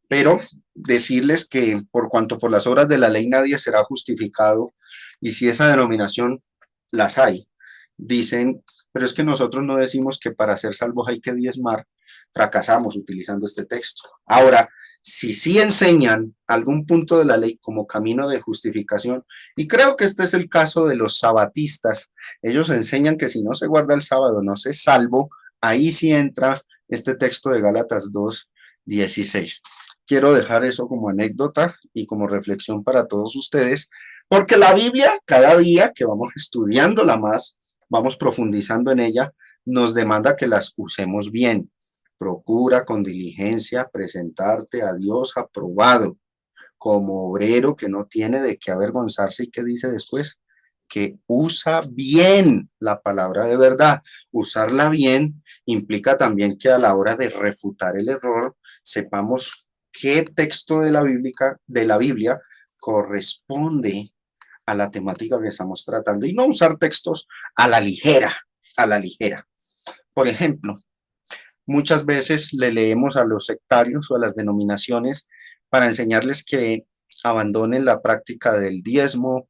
Pero decirles que por cuanto por las obras de la ley nadie será justificado, y si esa denominación las hay, dicen, pero es que nosotros no decimos que para ser salvos hay que diezmar, fracasamos utilizando este texto. Ahora, si sí enseñan algún punto de la ley como camino de justificación, y creo que este es el caso de los sabatistas, ellos enseñan que si no se guarda el sábado no se es salvo, ahí sí entra este texto de Gálatas 2:16. Quiero dejar eso como anécdota y como reflexión para todos ustedes, porque la Biblia, cada día que vamos estudiándola más, vamos profundizando en ella, nos demanda que las usemos bien. Procura con diligencia presentarte a Dios aprobado, como obrero que no tiene de qué avergonzarse y que dice después que usa bien la palabra de verdad. Usarla bien implica también que a la hora de refutar el error sepamos qué texto de la Biblia corresponde a la temática que estamos tratando y no usar textos a la ligera, a la ligera. Por ejemplo, muchas veces le leemos a los sectarios o a las denominaciones para enseñarles que abandonen la práctica del diezmo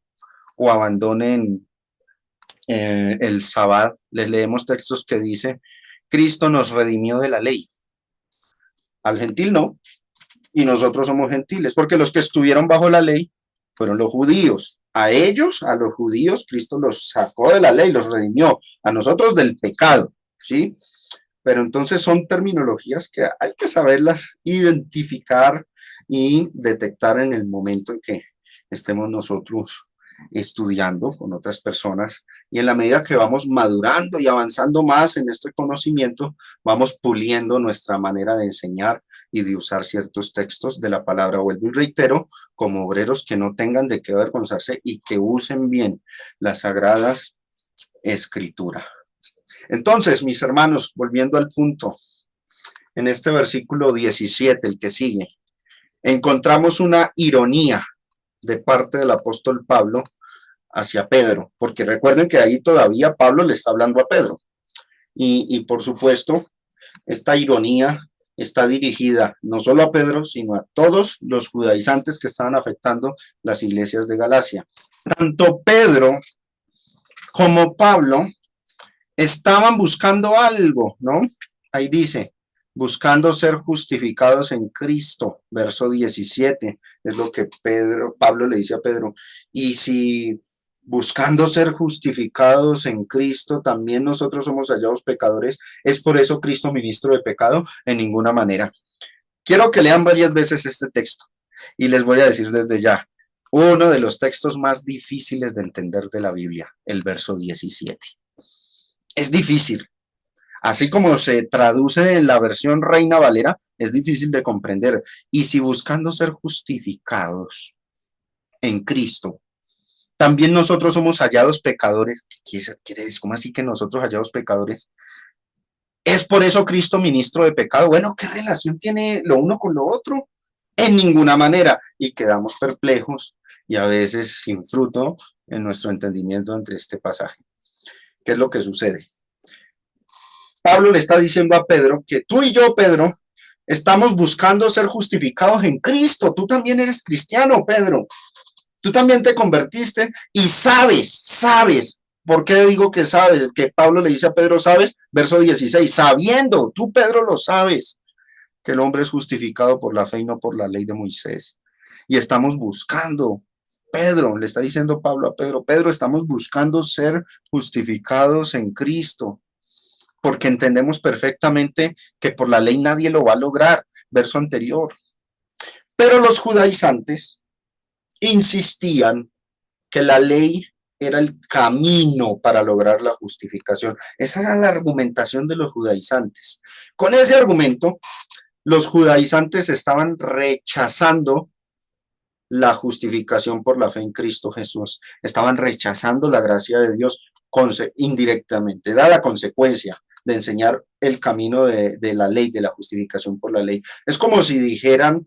o abandonen el sabbat. Les leemos textos que dice, Cristo nos redimió de la ley. Al gentil no, y nosotros somos gentiles, porque los que estuvieron bajo la ley fueron los judíos. A ellos, a los judíos, Cristo los sacó de la ley, los redimió. A nosotros del pecado, ¿sí? Pero entonces son terminologías que hay que saberlas identificar y detectar en el momento en que estemos nosotros estudiando con otras personas, y en la medida que vamos madurando y avanzando más en este conocimiento, vamos puliendo nuestra manera de enseñar y de usar ciertos textos de la palabra. Vuelvo y reitero, como obreros que no tengan de qué avergonzarse y que usen bien las sagradas escrituras. Entonces, mis hermanos, volviendo al punto, en este versículo 17, el que sigue, encontramos una ironía de parte del apóstol Pablo hacia Pedro, porque recuerden que ahí todavía Pablo le está hablando a Pedro. Y por supuesto, esta ironía está dirigida no solo a Pedro, sino a todos los judaizantes que estaban afectando las iglesias de Galacia. Tanto Pedro como Pablo estaban buscando algo, ¿no? Ahí dice, buscando ser justificados en Cristo, verso 17, es lo que Pablo le dice a Pedro. Y si buscando ser justificados en Cristo, también nosotros somos hallados pecadores, ¿es por eso Cristo ministro de pecado? En ninguna manera. Quiero que lean varias veces este texto y les voy a decir desde ya, uno de los textos más difíciles de entender de la Biblia, el verso 17. Es difícil. Así como se traduce en la versión Reina Valera, es difícil de comprender. Y si buscando ser justificados en Cristo, también nosotros somos hallados pecadores. ¿Qué quiere decir? ¿Cómo así que nosotros hallados pecadores? ¿Es por eso Cristo ministro de pecado? Bueno, ¿qué relación tiene lo uno con lo otro? En ninguna manera. Y quedamos perplejos y a veces sin fruto en nuestro entendimiento entre este pasaje. ¿Qué es lo que sucede? Pablo le está diciendo a Pedro que tú y yo, Pedro, estamos buscando ser justificados en Cristo. Tú también eres cristiano, Pedro. Tú también te convertiste y sabes. ¿Por qué digo que sabes? Que Pablo le dice a Pedro, ¿sabes? Verso 16, sabiendo, tú, Pedro, lo sabes, que el hombre es justificado por la fe y no por la ley de Moisés. Y estamos buscando, Pedro, le está diciendo Pablo a Pedro, Pedro, estamos buscando ser justificados en Cristo, porque entendemos perfectamente que por la ley nadie lo va a lograr, verso anterior. Pero los judaizantes insistían que la ley era el camino para lograr la justificación. Esa era la argumentación de los judaizantes. Con ese argumento, los judaizantes estaban rechazando la justificación por la fe en Cristo Jesús. Estaban rechazando la gracia de Dios indirectamente. Era la consecuencia de enseñar el camino de la ley, de la justificación por la ley. Es como si dijeran,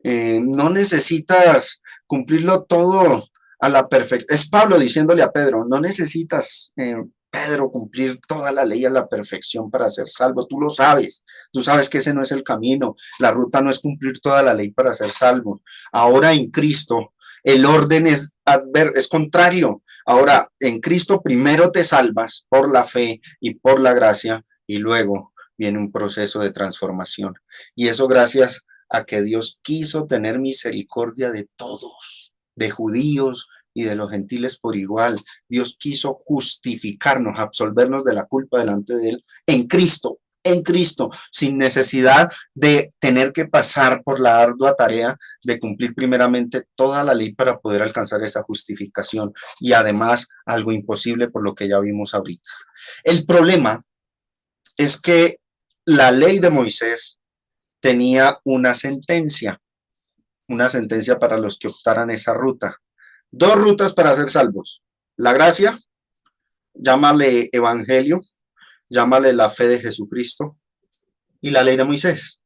no necesitas cumplirlo todo a la perfección. Es Pablo diciéndole a Pedro, no necesitas, Pedro, cumplir toda la ley a la perfección para ser salvo. Tú lo sabes, tú sabes que ese no es el camino. La ruta no es cumplir toda la ley para ser salvo. Ahora en Cristo, el orden es contrario. Ahora en Cristo primero te salvas por la fe y por la gracia y luego viene un proceso de transformación. Y eso gracias a que Dios quiso tener misericordia de todos, de judíos y de los gentiles por igual. Dios quiso justificarnos, absolvernos de la culpa delante de Él en Cristo, sin necesidad de tener que pasar por la ardua tarea de cumplir primeramente toda la ley para poder alcanzar esa justificación y además algo imposible por lo que ya vimos ahorita. El problema es que la ley de Moisés tenía una sentencia para los que optaran esa ruta. Dos rutas para ser salvos. La gracia, llámale evangelio, llámale la fe de Jesucristo, y la ley de Moisés.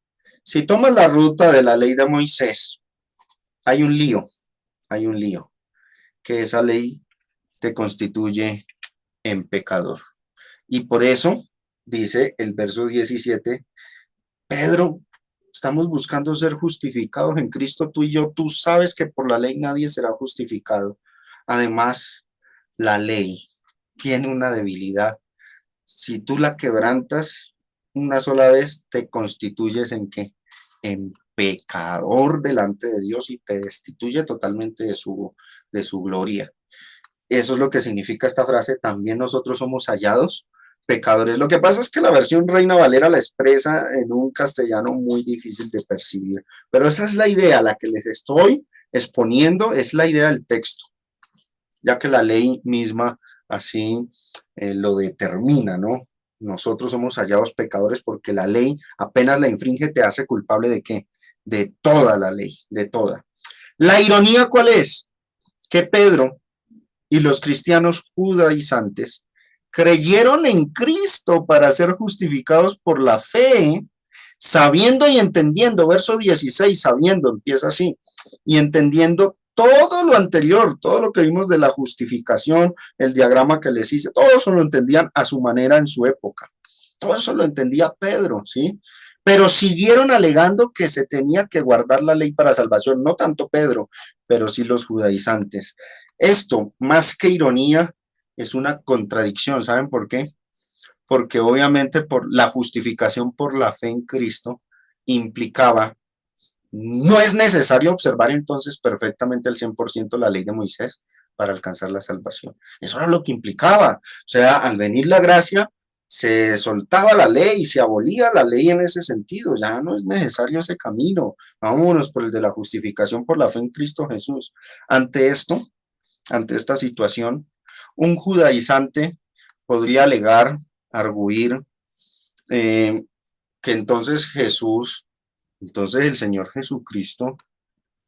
Si tomas la ruta de la ley de Moisés, hay un lío, que esa ley te constituye en pecador. Y por eso, dice el verso 17, Pedro, estamos buscando ser justificados en Cristo, tú y yo. Tú sabes que por la ley nadie será justificado. Además, la ley tiene una debilidad. Si tú la quebrantas una sola vez, te constituyes ¿en qué? En pecador delante de Dios y te destituye totalmente de su gloria. Eso es lo que significa esta frase, también nosotros somos hallados pecadores. Lo que pasa es que la versión Reina Valera la expresa en un castellano muy difícil de percibir, pero esa es la idea, la que les estoy exponiendo, es la idea del texto, ya que la ley misma así lo determina, ¿no? Nosotros somos hallados pecadores porque la ley apenas la infringe te hace culpable ¿de qué? De toda la ley, de toda. La ironía, ¿cuál es? Que Pedro y los cristianos judaizantes creyeron en Cristo para ser justificados por la fe, sabiendo y entendiendo, verso 16, sabiendo, empieza así, y entendiendo todo lo anterior, todo lo que vimos de la justificación, el diagrama que les hice, todo eso lo entendían a su manera en su época. Todo eso lo entendía Pedro, ¿sí? Pero siguieron alegando que se tenía que guardar la ley para salvación, no tanto Pedro, pero sí los judaizantes. Esto, más que ironía, es una contradicción. ¿Saben por qué? Porque obviamente por la justificación por la fe en Cristo implicaba, no es necesario observar entonces perfectamente al 100% la ley de Moisés para alcanzar la salvación. Eso era lo que implicaba. O sea, al venir la gracia, se soltaba la ley y se abolía la ley en ese sentido. Ya no es necesario ese camino. Vámonos por el de la justificación por la fe en Cristo Jesús. Ante esto, ante esta situación, un judaizante podría alegar, arguir, que entonces el Señor Jesucristo,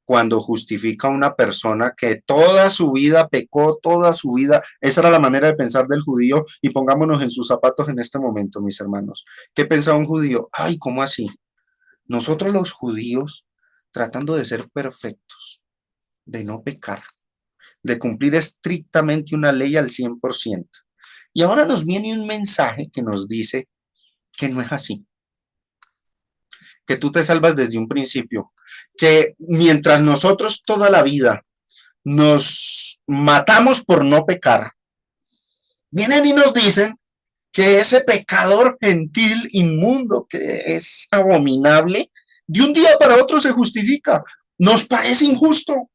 cuando justifica a una persona que toda su vida pecó, toda su vida, esa era la manera de pensar del judío, y pongámonos en sus zapatos en este momento, mis hermanos. ¿Qué pensaba un judío? Ay, ¿cómo así? Nosotros los judíos, tratando de ser perfectos, de no pecar, de cumplir estrictamente una ley al 100%. Y ahora nos viene un mensaje que nos dice que no es así, que tú te salvas desde un principio, que mientras nosotros toda la vida nos matamos por no pecar, vienen y nos dicen que ese pecador gentil, inmundo, que es abominable, de un día para otro se justifica. Nos parece injusto.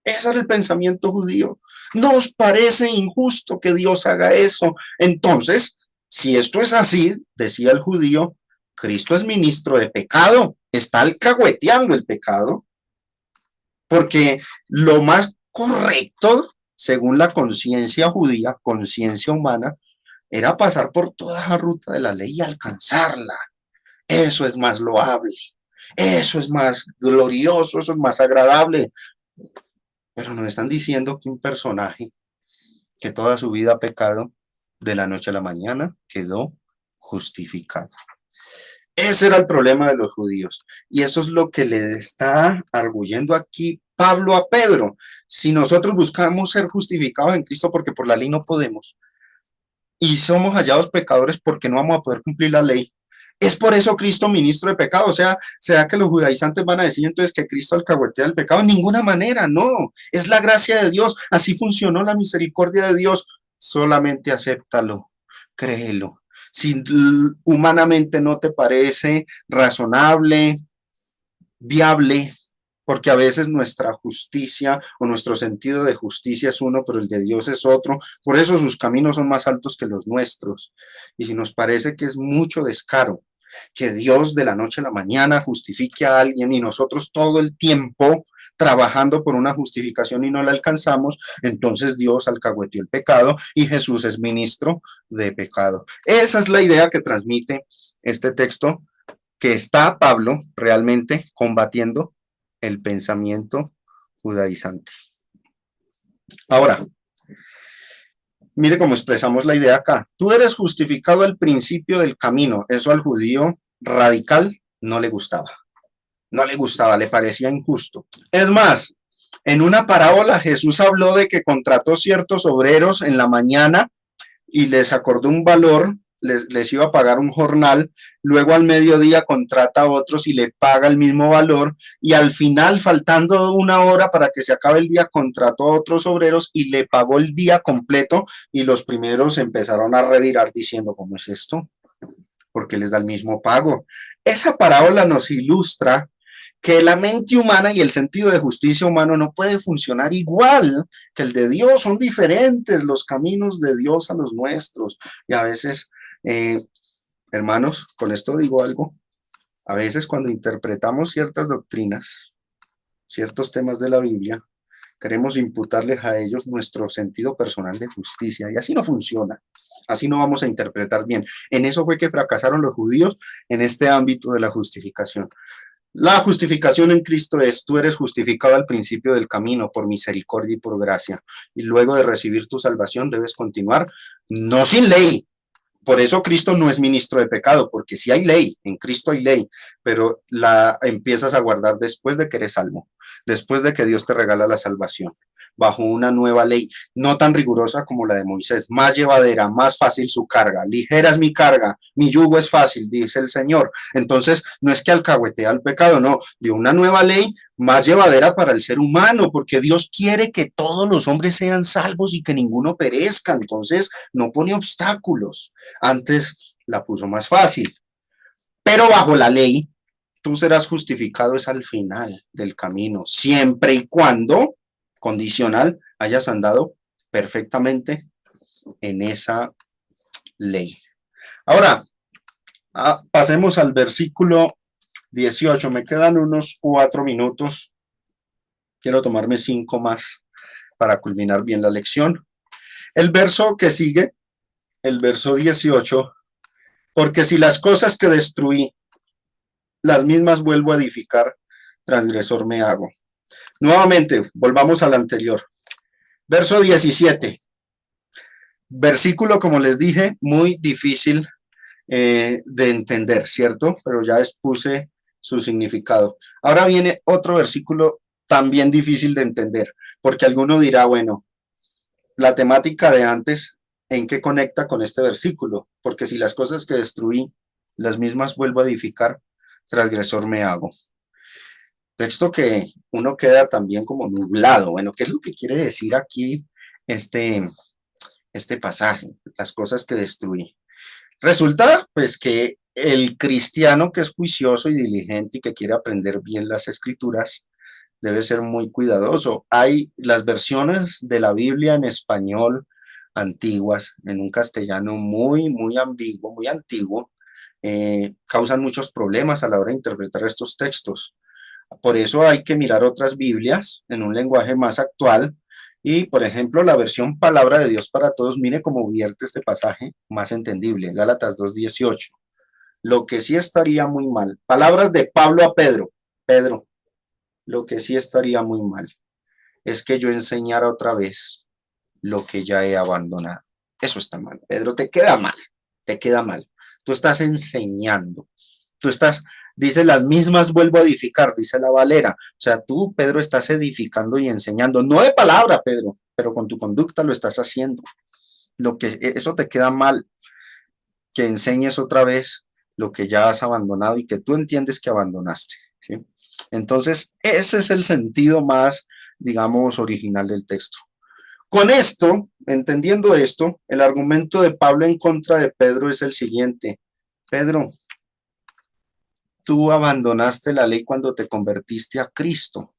Ese era el pensamiento judío. Nos parece injusto que Dios haga eso. Entonces, si esto es así, decía el judío, Cristo es ministro de pecado, está alcahueteando el pecado, porque lo más correcto, según la conciencia judía, conciencia humana, era pasar por toda la ruta de la ley y alcanzarla. Eso es más loable. Eso es más glorioso, eso es más agradable. Pero nos están diciendo que un personaje que toda su vida ha pecado, de la noche a la mañana quedó justificado. Ese era el problema de los judíos. Y eso es lo que le está arguyendo aquí Pablo a Pedro. Si nosotros buscamos ser justificados en Cristo porque por la ley no podemos, y somos hallados pecadores porque no vamos a poder cumplir la ley, es por eso Cristo ministro de pecado. O sea, ¿será que los judaizantes van a decir entonces que Cristo alcahuetea el pecado? De ninguna manera, no. Es la gracia de Dios. Así funcionó la misericordia de Dios. Solamente acéptalo, créelo. Si humanamente no te parece razonable, viable, porque a veces nuestra justicia o nuestro sentido de justicia es uno, pero el de Dios es otro. Por eso sus caminos son más altos que los nuestros. Y si nos parece que es mucho descaro que Dios de la noche a la mañana justifique a alguien y nosotros todo el tiempo trabajando por una justificación y no la alcanzamos, entonces Dios alcahueteó el pecado y Jesús es ministro de pecado. Esa es la idea que transmite este texto, que está Pablo realmente combatiendo el pensamiento judaizante. Ahora, mire cómo expresamos la idea acá. Tú eres justificado al principio del camino. Eso al judío radical no le gustaba. No le gustaba, le parecía injusto. Es más, en una parábola Jesús habló de que contrató ciertos obreros en la mañana y les acordó un valor, les iba a pagar un jornal, luego al mediodía contrata a otros y le paga el mismo valor, y al final, faltando una hora para que se acabe el día, contrató a otros obreros y le pagó el día completo, y los primeros empezaron a revirar diciendo, ¿cómo es esto? Porque les da el mismo pago. Esa parábola nos ilustra que la mente humana y el sentido de justicia humano no puede funcionar igual que el de Dios. Son diferentes los caminos de Dios a los nuestros. Y a veces, hermanos, con esto digo algo, a veces cuando interpretamos ciertas doctrinas, ciertos temas de la Biblia, queremos imputarles a ellos nuestro sentido personal de justicia, y así no funciona, así no vamos a interpretar bien. En eso fue que fracasaron los judíos en este ámbito de la justificación. La justificación en Cristo es: tú eres justificado al principio del camino por misericordia y por gracia, y luego de recibir tu salvación debes continuar, no sin ley. Por eso Cristo no es ministro de pecado, porque sí hay ley, en Cristo hay ley, pero la empiezas a guardar después de que eres salvo, después de que Dios te regala la salvación, bajo una nueva ley, no tan rigurosa como la de Moisés, más llevadera, más fácil su carga, ligera es mi carga, mi yugo es fácil, dice el Señor. Entonces, no es que alcahuetea el pecado, no, dio una nueva ley más llevadera para el ser humano, porque Dios quiere que todos los hombres sean salvos y que ninguno perezca. Entonces, no pone obstáculos. Antes la puso más fácil, pero bajo la ley tú serás justificado es al final del camino, siempre y cuando, condicional, hayas andado perfectamente en esa ley. Ahora, pasemos al versículo 18. Me quedan unos 4 minutos. Quiero tomarme 5 más para culminar bien la lección. El verso que sigue, el verso 18, porque si las cosas que destruí, las mismas vuelvo a edificar, transgresor me hago. Nuevamente, volvamos al anterior. Verso 17. Versículo, como les dije, muy difícil de entender, ¿cierto? Pero ya expuse su significado. Ahora viene otro versículo también difícil de entender, porque alguno dirá, bueno, la temática de antes, ¿en qué conecta con este versículo? Porque si las cosas que destruí, las mismas vuelvo a edificar, transgresor me hago. Texto que uno queda también como nublado. Bueno, ¿qué es lo que quiere decir aquí este pasaje? Las cosas que destruí. Resulta, pues, que el cristiano que es juicioso y diligente y que quiere aprender bien las escrituras debe ser muy cuidadoso. Hay las versiones de la Biblia en español antiguas, en un castellano muy ambiguo, muy antiguo, causan muchos problemas a la hora de interpretar estos textos. Por eso hay que mirar otras Biblias en un lenguaje más actual. Y, por ejemplo, la versión Palabra de Dios para Todos, mire cómo vierte este pasaje más entendible, Gálatas 2:18. lo que sí estaría muy mal, palabras de Pablo a Pedro, Pedro, lo que sí estaría muy mal es que yo enseñara otra vez lo que ya he abandonado. Eso está mal, Pedro, te queda mal, te queda mal. Tú estás enseñando, tú estás, dice las mismas, vuelvo a edificar, dice la Valera. O sea, tú, Pedro, estás edificando y enseñando, no de palabra, Pedro, pero con tu conducta lo estás haciendo. Lo que eso te queda mal, que enseñes otra vez lo que ya has abandonado y que tú entiendes que abandonaste, ¿sí? Entonces, ese es el sentido más, digamos, original del texto. Con esto, entendiendo esto, el argumento de Pablo en contra de Pedro es el siguiente. Pedro, tú abandonaste la ley cuando te convertiste a Cristo,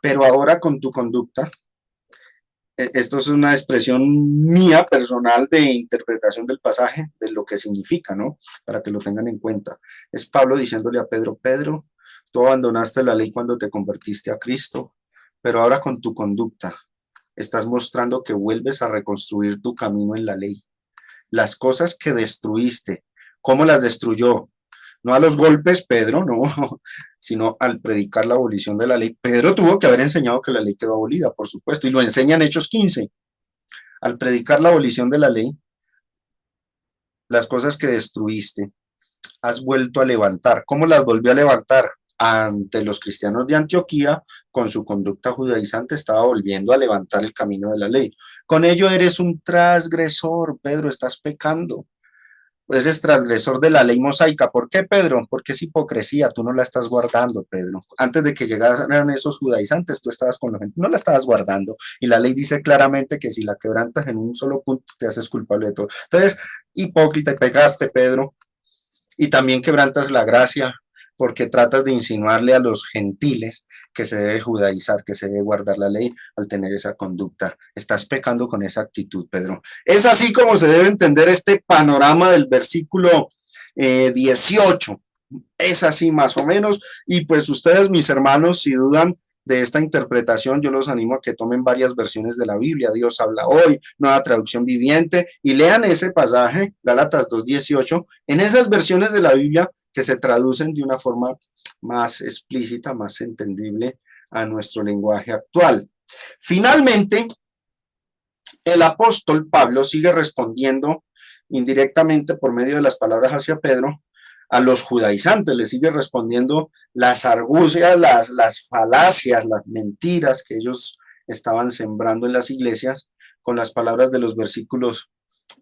pero ahora con tu conducta, esto es una expresión mía personal de interpretación del pasaje, de lo que significa, ¿no? Para que lo tengan en cuenta. Es Pablo diciéndole a Pedro, Pedro, tú abandonaste la ley cuando te convertiste a Cristo, pero ahora con tu conducta estás mostrando que vuelves a reconstruir tu camino en la ley. Las cosas que destruiste, ¿cómo las destruyó? No a los golpes, Pedro, no, sino al predicar la abolición de la ley. Pedro tuvo que haber enseñado que la ley quedó abolida, por supuesto, y lo enseña en Hechos 15. Al predicar la abolición de la ley, las cosas que destruiste, has vuelto a levantar. ¿Cómo las volvió a levantar? Ante los cristianos de Antioquía, con su conducta judaizante, estaba volviendo a levantar el camino de la ley. Con ello eres un transgresor, Pedro, estás pecando. Eres transgresor de la ley mosaica. ¿Por qué, Pedro? Porque es hipocresía, tú no la estás guardando, Pedro. Antes de que llegaran esos judaizantes, tú estabas con la gente, no la estabas guardando. Y la ley dice claramente que si la quebrantas en un solo punto, te haces culpable de todo. Entonces, hipócrita, pegaste, Pedro, y también quebrantas la gracia porque tratas de insinuarle a los gentiles que se debe judaizar, que se debe guardar la ley al tener esa conducta. Estás pecando con esa actitud, Pedro. Es así como se debe entender este panorama del versículo 18. Es así más o menos. Y pues ustedes, mis hermanos, si dudan de esta interpretación, yo los animo a que tomen varias versiones de la Biblia. Dios habla hoy, Nueva Traducción Viviente, y lean ese pasaje, Gálatas 2:18, en esas versiones de la Biblia que se traducen de una forma más explícita, más entendible a nuestro lenguaje actual. Finalmente, el apóstol Pablo sigue respondiendo indirectamente por medio de las palabras hacia Pedro a los judaizantes, le sigue respondiendo las argucias, las falacias, las mentiras que ellos estaban sembrando en las iglesias con las palabras de los versículos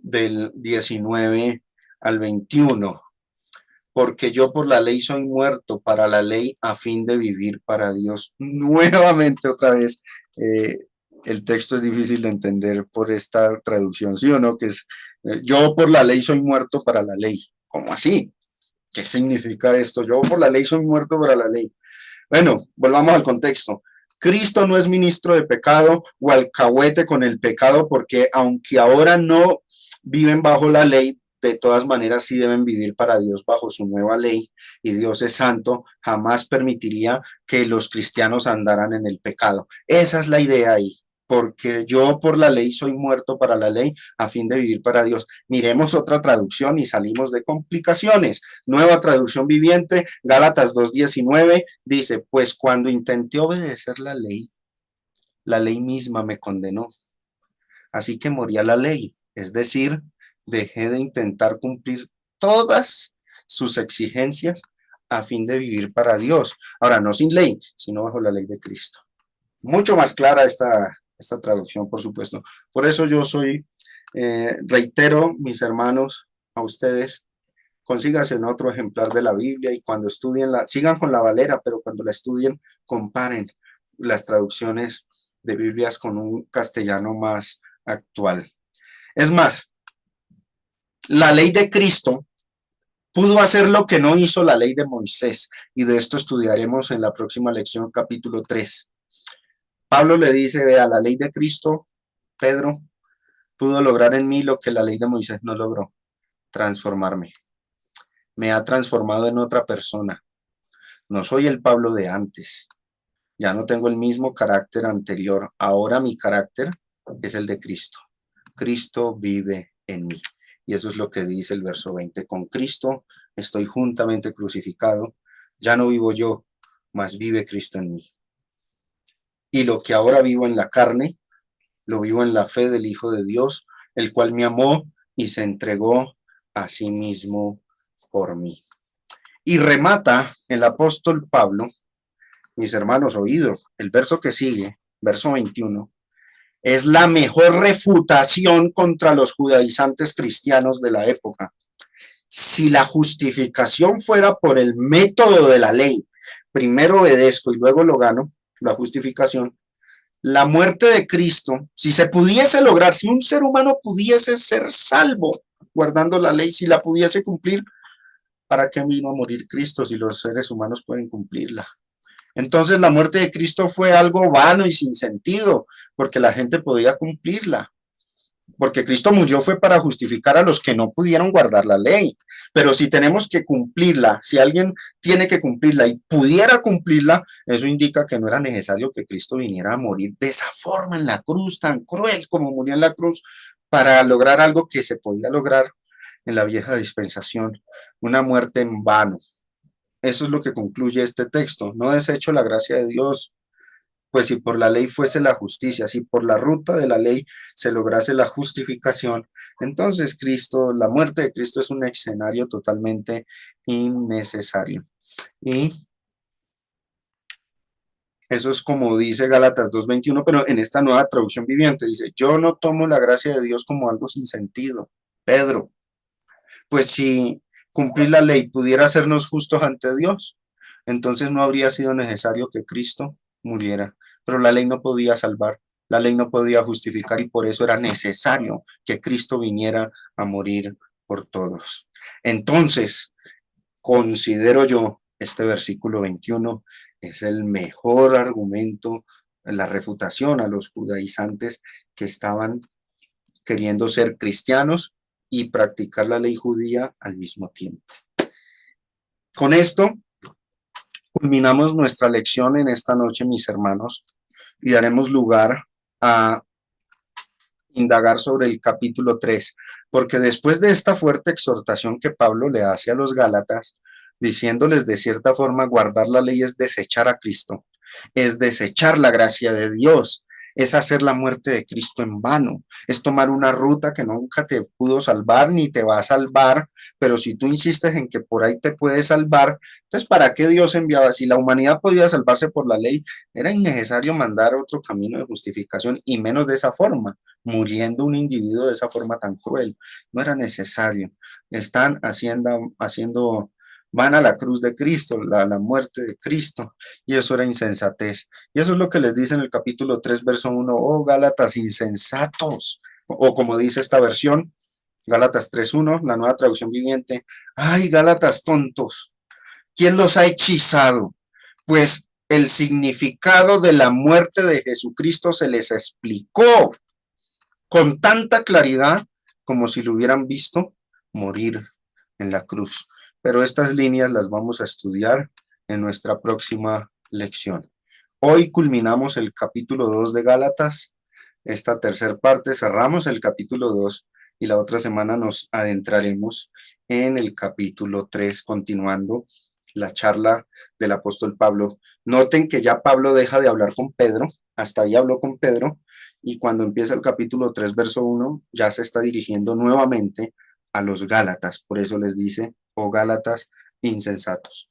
del 19 al 21. Porque yo por la ley soy muerto para la ley a fin de vivir para Dios. Nuevamente otra vez, el texto es difícil de entender por esta traducción, ¿sí o no? Que es, yo por la ley soy muerto para la ley. ¿Cómo así? ¿Qué significa esto? Yo por la ley soy muerto para la ley. Bueno, volvamos al contexto. Cristo no es ministro de pecado o alcahuete con el pecado, porque aunque ahora no viven bajo la ley, de todas maneras sí deben vivir para Dios bajo su nueva ley, y Dios es santo, jamás permitiría que los cristianos andaran en el pecado. Esa es la idea ahí, porque yo por la ley soy muerto para la ley a fin de vivir para Dios. Miremos otra traducción y salimos de complicaciones. Nueva Traducción Viviente, Gálatas 2:19, dice, pues cuando intenté obedecer la ley misma me condenó. Así que morí a la ley, es decir, dejé de intentar cumplir todas sus exigencias a fin de vivir para Dios. Ahora, no sin ley, sino bajo la ley de Cristo. Mucho más clara esta traducción, por supuesto. Por eso yo soy, reitero, mis hermanos, a ustedes, consíganse en otro ejemplar de la Biblia y cuando estudien, sigan con la Valera, pero cuando la estudien, comparen las traducciones de Biblias con un castellano más actual. Es más, la ley de Cristo pudo hacer lo que no hizo la ley de Moisés, y de esto estudiaremos en la próxima lección, capítulo 3. Pablo le dice, vea, la ley de Cristo, Pedro, pudo lograr en mí lo que la ley de Moisés no logró, transformarme. Me ha transformado en otra persona. No soy el Pablo de antes. Ya no tengo el mismo carácter anterior. Ahora mi carácter es el de Cristo. Cristo vive en mí. Y eso es lo que dice el verso 20. Con Cristo estoy juntamente crucificado. Ya no vivo yo, mas vive Cristo en mí. Y lo que ahora vivo en la carne, lo vivo en la fe del Hijo de Dios, el cual me amó y se entregó a sí mismo por mí. Y remata el apóstol Pablo, mis hermanos, oído, el verso que sigue, verso 21, es la mejor refutación contra los judaizantes cristianos de la época. Si la justificación fuera por el método de la ley, primero obedezco y luego lo gano, la justificación, la muerte de Cristo, si se pudiese lograr, si un ser humano pudiese ser salvo guardando la ley, si la pudiese cumplir, ¿para qué vino a morir Cristo si los seres humanos pueden cumplirla? Entonces la muerte de Cristo fue algo vano y sin sentido, porque la gente podía cumplirla. Porque Cristo murió fue para justificar a los que no pudieron guardar la ley. Pero si tenemos que cumplirla, si alguien tiene que cumplirla y pudiera cumplirla, eso indica que no era necesario que Cristo viniera a morir de esa forma en la cruz, tan cruel como murió en la cruz, para lograr algo que se podía lograr en la vieja dispensación, una muerte en vano. Eso es lo que concluye este texto. No desecho la gracia de Dios, pues si por la ley fuese la justicia, si por la ruta de la ley se lograse la justificación, entonces Cristo, la muerte de Cristo es un escenario totalmente innecesario. Y eso es como dice Gálatas 2:21, pero en esta nueva traducción viviente dice, yo no tomo la gracia de Dios como algo sin sentido. Pedro, pues si cumplir la ley pudiera hacernos justos ante Dios, entonces no habría sido necesario que Cristo muriera. Pero la ley no podía salvar, la ley no podía justificar y por eso era necesario que Cristo viniera a morir por todos. Entonces, considero yo este versículo 21 es el mejor argumento, la refutación a los judaizantes que estaban queriendo ser cristianos y practicar la ley judía al mismo tiempo. Con esto culminamos nuestra lección en esta noche, mis hermanos, y daremos lugar a indagar sobre el capítulo 3, porque después de esta fuerte exhortación que Pablo le hace a los Gálatas, diciéndoles de cierta forma guardar la ley es desechar a Cristo, es desechar la gracia de Dios, es hacer la muerte de Cristo en vano, es tomar una ruta que nunca te pudo salvar ni te va a salvar, pero si tú insistes en que por ahí te puede salvar, entonces ¿para qué Dios enviaba? Si la humanidad podía salvarse por la ley, era innecesario mandar otro camino de justificación y menos de esa forma, muriendo un individuo de esa forma tan cruel. No era necesario. Están haciendo van a la cruz de Cristo, la muerte de Cristo, y eso era insensatez. Y eso es lo que les dice en el capítulo 3, verso 1, oh Gálatas insensatos, o como dice esta versión, Gálatas 3:1, la nueva traducción viviente, ay Gálatas tontos, ¿quién los ha hechizado? Pues el significado de la muerte de Jesucristo se les explicó con tanta claridad como si lo hubieran visto morir en la cruz. Pero estas líneas las vamos a estudiar en nuestra próxima lección. Hoy culminamos el capítulo 2 de Gálatas. Esta tercera parte cerramos el capítulo 2 y la otra semana nos adentraremos en el capítulo 3, continuando la charla del apóstol Pablo. Noten que ya Pablo deja de hablar con Pedro, hasta ahí habló con Pedro, y cuando empieza el capítulo 3, verso 1, ya se está dirigiendo nuevamente a los Gálatas. Por eso les dice, oh Gálatas insensatos.